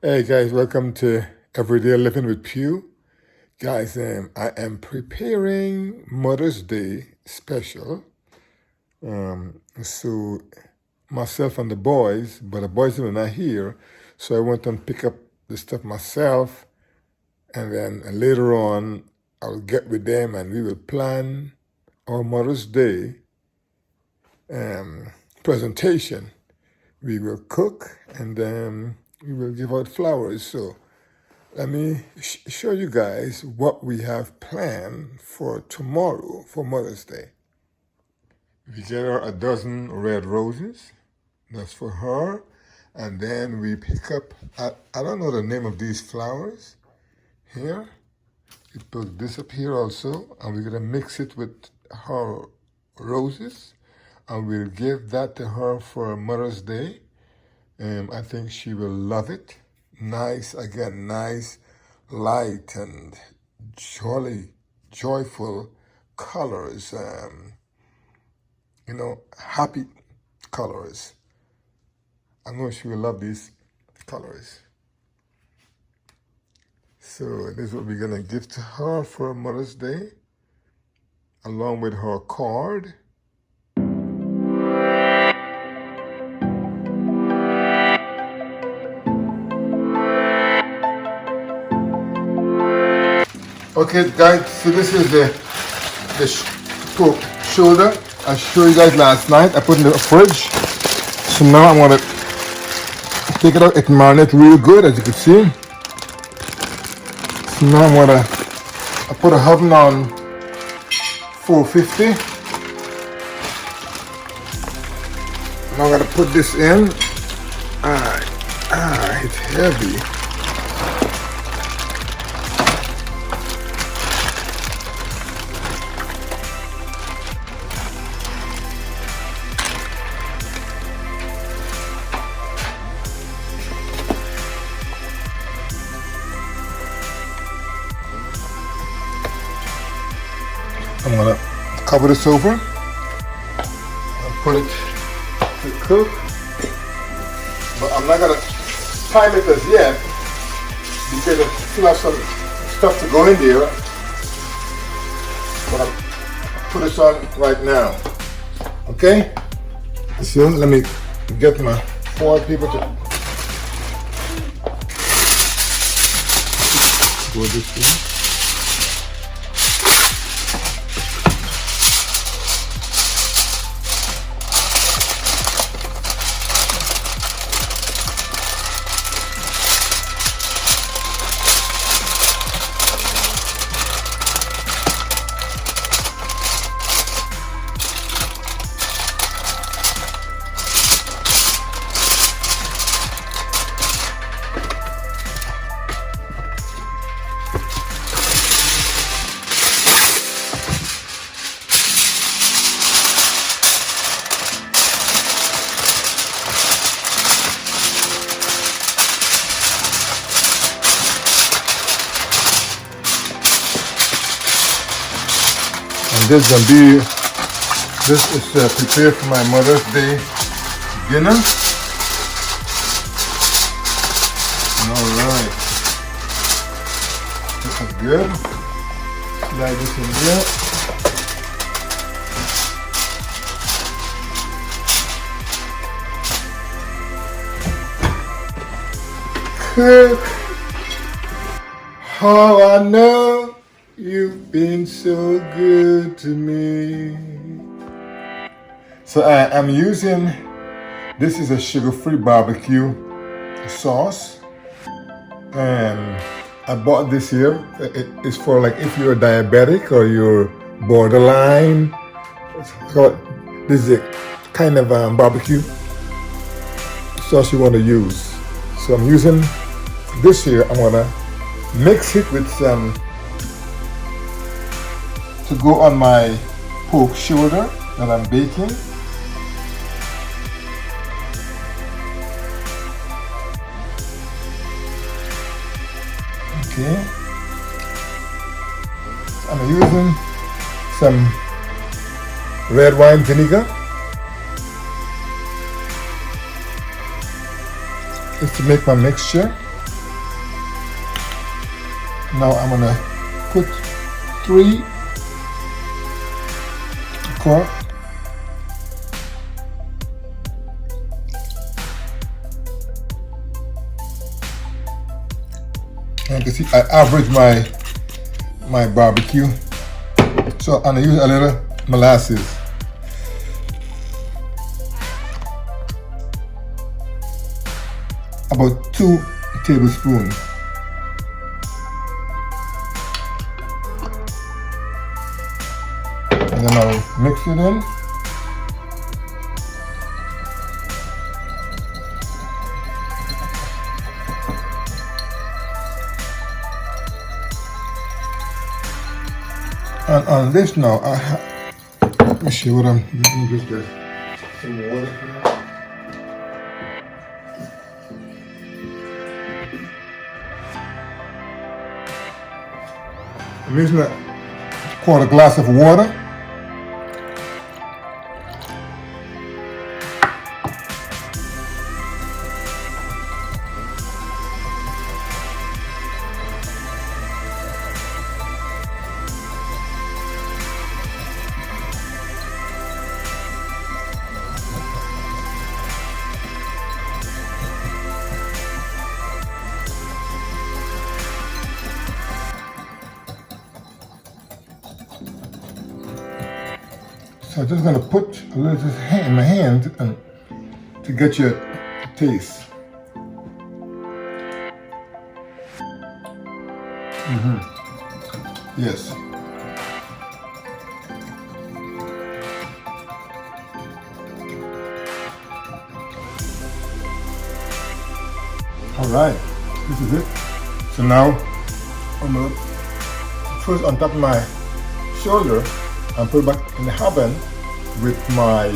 Hey guys, welcome to Everyday Living with Pew. Guys, I am preparing Mother's Day special. So myself and the boys, but the boys were not here, so I went and pick up the stuff myself, and then later on I'll get with them and we will plan our Mother's Day presentation. We will cook and then we will give out flowers. So let me show you guys what we have planned for tomorrow for Mother's Day. We get her a dozen red roses. That's for her. And then we pick up, I don't know the name of these flowers here. We put this up here also. And we're going to mix it with her roses. And we'll give that to her for Mother's Day. I think she will love it. Nice, again, nice, light and jolly, joyful colors. Happy colors. I know she will love these colors. So this is what we're gonna give to her for Mother's Day, along with her card. Okay, guys, so this is the shoulder I showed you guys last night. I put in the fridge. So now I'm gonna take it out. It marinates real good, as you can see. So now I put a oven on 450. Now I'm gonna put this in. It's heavy. I'm gonna cover this over and put it to cook, but I'm not gonna time it as yet because I still have some stuff to go in there. But I'll put this on right now. Okay? So let me get my foil paper to go this way. This is prepared for my Mother's Day dinner. All right, this is good. Slide this in here. Cook. How I know you've been so good to me. So I'm using, this is a sugar-free barbecue sauce. And I bought this here. It's for like if you're diabetic or you're borderline. So this is a kind of barbecue sauce you want to use. So I'm using this here. I'm gonna mix it with some to go on my pork shoulder that I'm baking. Okay. I'm using some red wine vinegar just to make my mixture. Now I'm gonna put 3 corn. And you can see I average my barbecue. So I'm gonna use a little molasses. About 2 tablespoons. And then I'll mix it in. And on this now, let me see what I'm just get some water here. I'm using a 1/4 glass of water. So I'm just gonna put a little in my hand and to get your taste. Yes. All right, this is it. So now I'm gonna first on top of my shoulder and put it back in the oven with my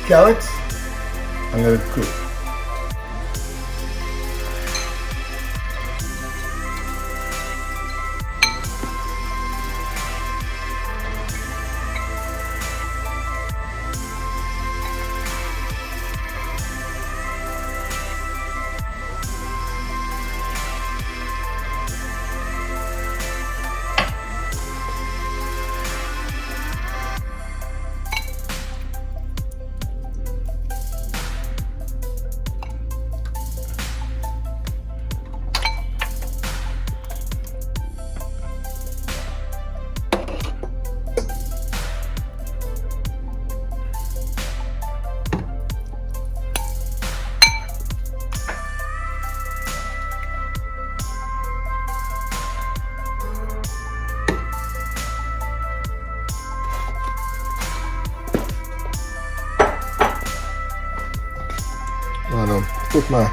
carrots and let it cook. I'm gonna put my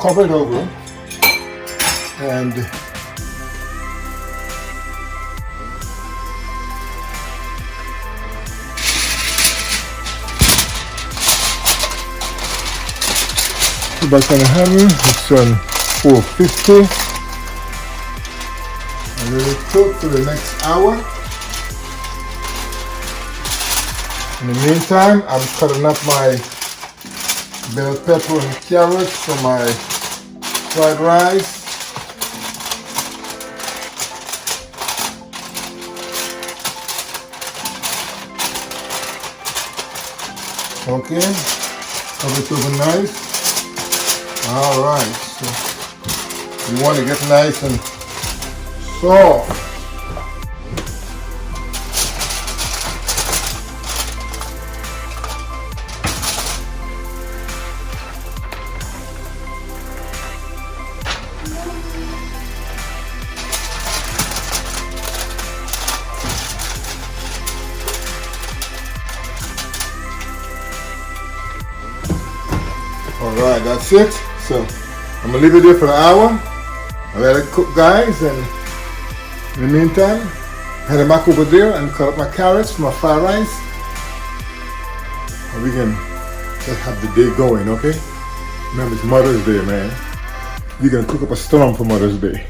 cover it over and put back on the hammer. It's on 450 and let it cook for the next hour. In the meantime, I'm cutting up my bell pepper and carrots for my fried rice. Okay, cover it over nice. All right, so you want to get nice and soft. All right, that's it. So I'm gonna leave it there for an hour and let it cook, guys. And in the meantime, Head back over there and cut up my carrots for my fried rice. And we can just have the day going, okay? Remember, it's Mother's Day, man. We're gonna cook up a storm for Mother's Day.